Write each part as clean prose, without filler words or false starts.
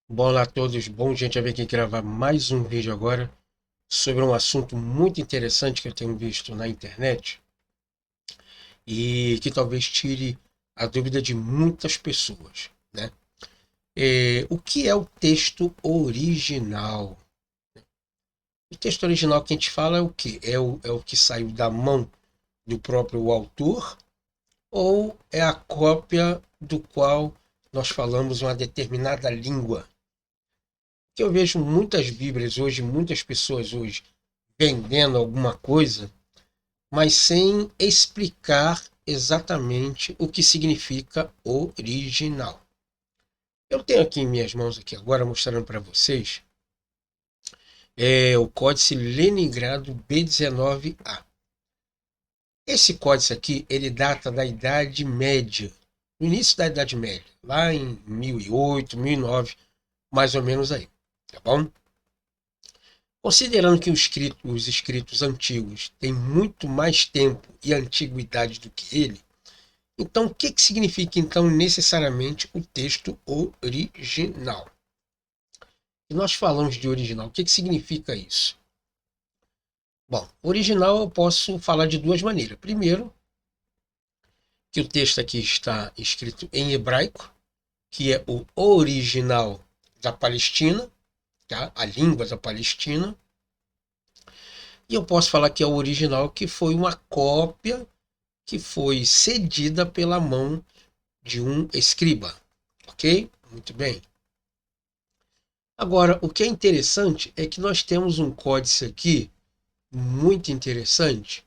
Bom, olá a todos, bom gente a ver aqui gravar mais um vídeo agora sobre um assunto muito interessante que eu tenho visto na internet e que talvez tire a dúvida de muitas pessoas, né? O que é o texto original? O texto original que a gente fala é o quê? É o que saiu da mão do próprio autor ou é a cópia do qual nós falamos uma determinada língua? Que eu vejo muitas Bíblias hoje, muitas pessoas hoje vendendo alguma coisa, mas sem explicar exatamente o que significa original. Eu tenho aqui em minhas mãos aqui agora mostrando para vocês o códice Leningrado B19A. Esse códice aqui ele data da Idade Média, no início da Idade Média, lá em 1008, 1009, mais ou menos aí, tá bom? Considerando que os escritos antigos têm muito mais tempo e antiguidade do que ele, então o que significa então necessariamente o texto original? E nós falamos de original, o que significa isso? Bom, original eu posso falar de duas maneiras. Primeiro, que o texto aqui está escrito em hebraico, que é o original da Palestina, tá? A língua da Palestina. E eu posso falar que é o original que foi uma cópia que foi cedida pela mão de um escriba. Ok? Muito bem. Agora, o que é interessante é que nós temos um códice aqui muito interessante,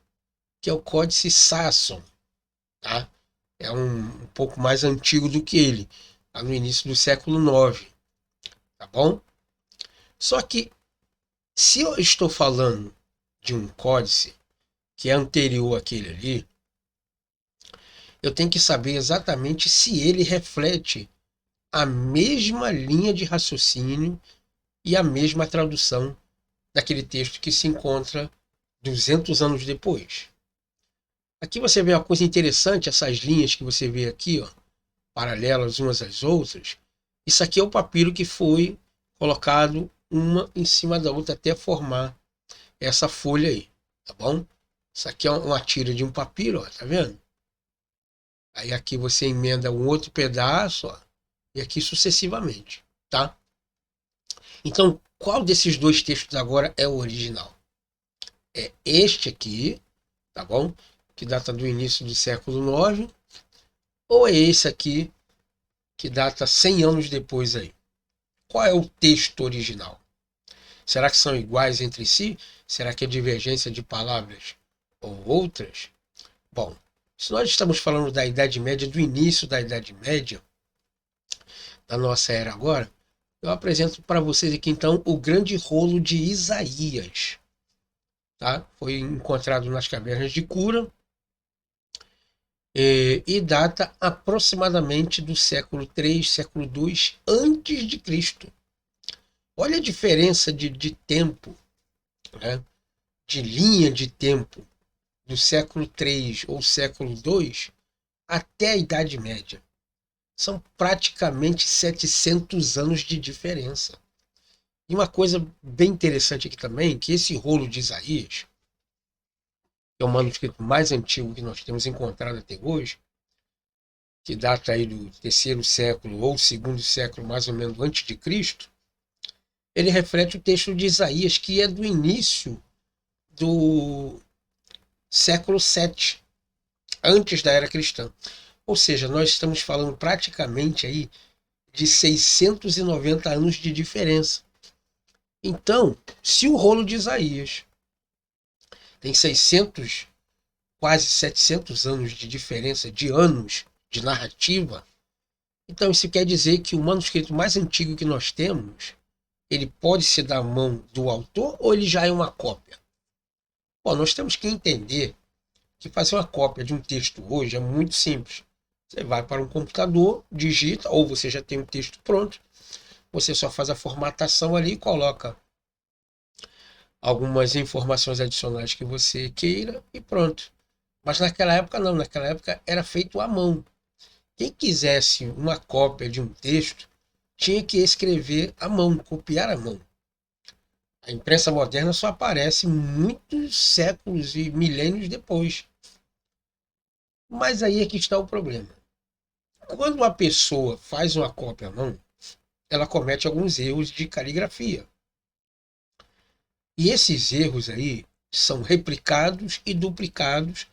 que é o códice Sasson. Tá? É um pouco mais antigo do que ele, tá no início do século IX. Tá bom? Só que, se eu estou falando de um códice que é anterior àquele ali, eu tenho que saber exatamente se ele reflete a mesma linha de raciocínio e a mesma tradução daquele texto que se encontra 200 anos depois. Aqui você vê uma coisa interessante, essas linhas que você vê aqui, ó, paralelas umas às outras. Isso aqui é o papiro que foi colocado uma em cima da outra até formar essa folha aí, tá bom? Isso aqui é uma tira de um papiro, ó, tá vendo? Aí aqui você emenda um outro pedaço, ó, e aqui sucessivamente, tá? Então, qual desses dois textos agora é o original? É este aqui, tá bom? Que data do início do século IX, ou é esse aqui que data 100 anos depois aí? Qual é o texto original? Será que são iguais entre si? Será que é divergência de palavras ou outras? Bom, se nós estamos falando da Idade Média, do início da Idade Média, da nossa era agora, eu apresento para vocês aqui então o grande rolo de Isaías. Tá? Foi encontrado nas cavernas de Cura e data aproximadamente do século III, século II antes de Cristo. Olha a diferença de tempo, né? De linha de tempo do século III ou século II até a Idade Média. São praticamente 700 anos de diferença. E uma coisa bem interessante aqui também, que esse rolo de Isaías, que é o manuscrito mais antigo que nós temos encontrado até hoje, que data aí do terceiro século ou segundo século, mais ou menos antes de Cristo, ele reflete o texto de Isaías, que é do início do século VII, antes da era cristã. Ou seja, nós estamos falando praticamente aí de 690 anos de diferença. Então, se o rolo de Isaías tem 600, quase 700 anos de diferença de anos de narrativa, então isso quer dizer que o manuscrito mais antigo que nós temos, ele pode ser da mão do autor ou ele já é uma cópia? Bom, nós temos que entender que fazer uma cópia de um texto hoje é muito simples. Você vai para um computador, digita, ou você já tem um texto pronto, você só faz a formatação ali e coloca algumas informações adicionais que você queira e pronto. Mas naquela época não, naquela época era feito à mão. Quem quisesse uma cópia de um texto tinha que escrever à mão, copiar à mão. A imprensa moderna só aparece muitos séculos e milênios depois. Mas aí é que está o problema. Quando a pessoa faz uma cópia à mão, ela comete alguns erros de caligrafia. E esses erros aí são replicados e duplicados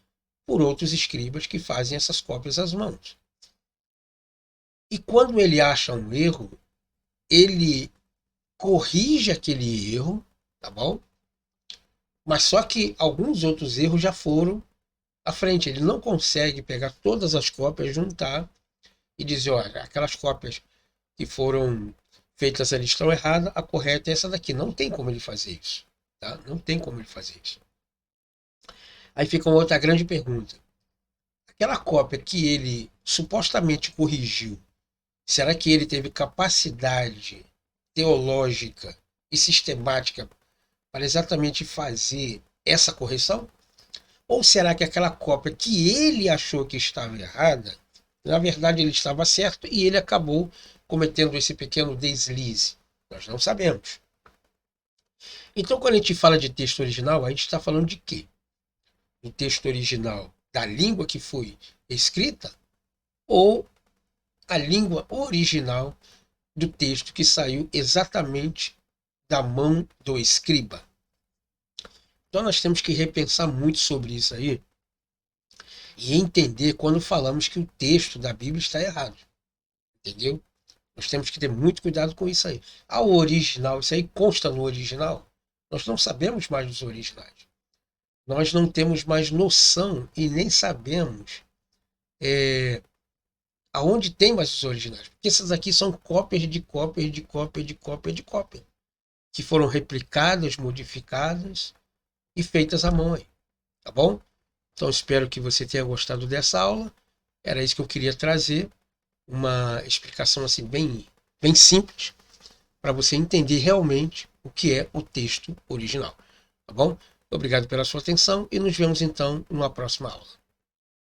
por outros escribas que fazem essas cópias às mãos. E quando ele acha um erro, ele corrige aquele erro, tá bom? Mas só que alguns outros erros já foram à frente. Ele não consegue pegar todas as cópias, juntar e dizer, olha, aquelas cópias que foram feitas ali estão erradas, a correta é essa daqui. Não tem como ele fazer isso. Tá? Não tem como ele fazer isso. Aí fica uma outra grande pergunta. Aquela cópia que ele supostamente corrigiu, será que ele teve capacidade teológica e sistemática para exatamente fazer essa correção? Ou será que aquela cópia que ele achou que estava errada, na verdade ele estava certo e ele acabou cometendo esse pequeno deslize? Nós não sabemos. Então, quando a gente fala de texto original, a gente está falando de quê? Do texto original da língua que foi escrita ou a língua original do texto que saiu exatamente da mão do escriba? Então nós temos que repensar muito sobre isso aí e entender quando falamos que o texto da Bíblia está errado. Entendeu? Nós temos que ter muito cuidado com isso aí. O original, isso aí consta no original. Nós não sabemos mais dos originais. Nós não temos mais noção e nem sabemos aonde tem mais os originais. Porque essas aqui são cópias de cópias de cópias de cópias de cópia, que foram replicadas, modificadas e feitas à mão aí. Tá bom? Então espero que você tenha gostado dessa aula. Era isso que eu queria trazer. Uma explicação assim bem simples para você entender realmente o que é o texto original. Tá bom? Obrigado pela sua atenção e nos vemos então numa próxima aula.